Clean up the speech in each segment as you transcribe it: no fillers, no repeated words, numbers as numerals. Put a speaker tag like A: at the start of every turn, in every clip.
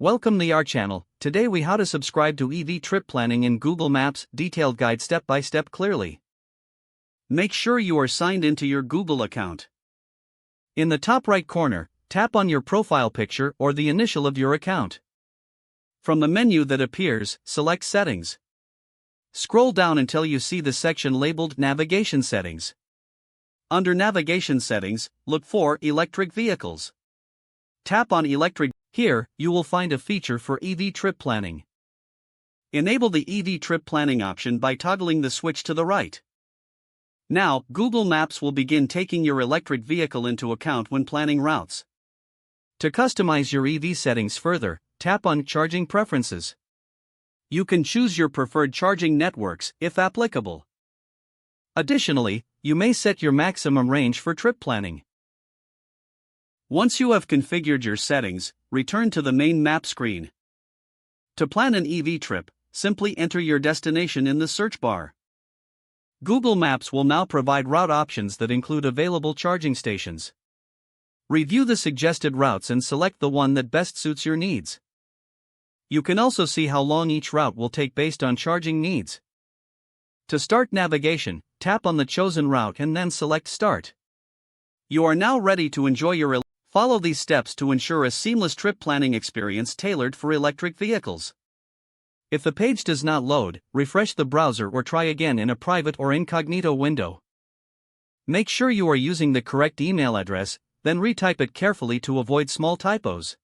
A: Welcome to our channel. Today we how to subscribe to EV trip planning in Google Maps, detailed guide step by step clearly. Make sure you are signed into your Google account. In the top right corner, tap on your profile picture or the initial of your account. From the menu that appears, select Settings. Scroll down until you see the section labeled Navigation Settings. Under Navigation Settings, look for Electric Vehicles. Tap on Electric. Here, you will find a feature for EV trip planning. Enable the EV trip planning option by toggling the switch to the right. Now, Google Maps will begin taking your electric vehicle into account when planning routes. To customize your EV settings further, tap on Charging Preferences. You can choose your preferred charging networks, if applicable. Additionally, you may set your maximum range for trip planning. Once you have configured your settings, return to the main map screen. To plan an EV trip, simply enter your destination in the search bar. Google Maps will now provide route options that include available charging stations. Review the suggested routes and select the one that best suits your needs. You can also see how long each route will take based on charging needs. To start navigation, tap on the chosen route and then select Start. You are now ready to enjoy your Follow these steps to ensure a seamless trip planning experience tailored for electric vehicles. If the page does not load, refresh the browser or try again in a private or incognito window. Make sure you are using the correct email address, then retype it carefully to avoid small typos.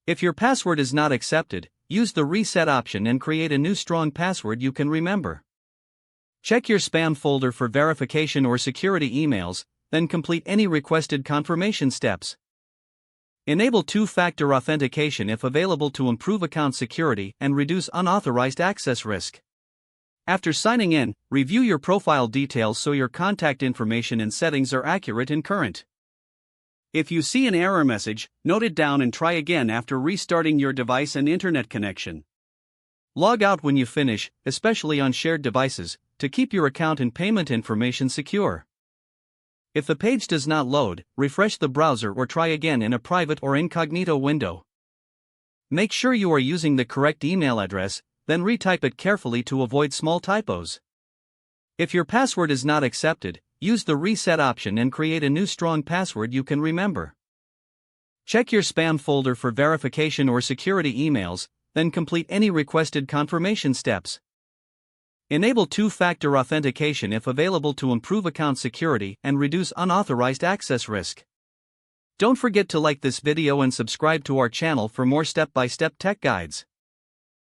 A: If your password is not accepted, use the reset option and create a new strong password you can remember. Check your spam folder for verification or security emails, then complete any requested confirmation steps. Enable two-factor authentication if available to improve account security and reduce unauthorized access risk. After signing in, review your profile details so your contact information and settings are accurate and current. If you see an error message, note it down and try again after restarting your device and internet connection. Log out when you finish, especially on shared devices, to keep your account and payment information secure. If the page does not load, refresh the browser or try again in a private or incognito window. Make sure you are using the correct email address, then retype it carefully to avoid small typos. If your password is not accepted, use the reset option and create a new strong password you can remember. Check your spam folder for verification or security emails, then complete any requested confirmation steps. Enable two-factor authentication if available to improve account security and reduce unauthorized access risk. Don't forget to like this video and subscribe to our channel for more step-by-step tech guides.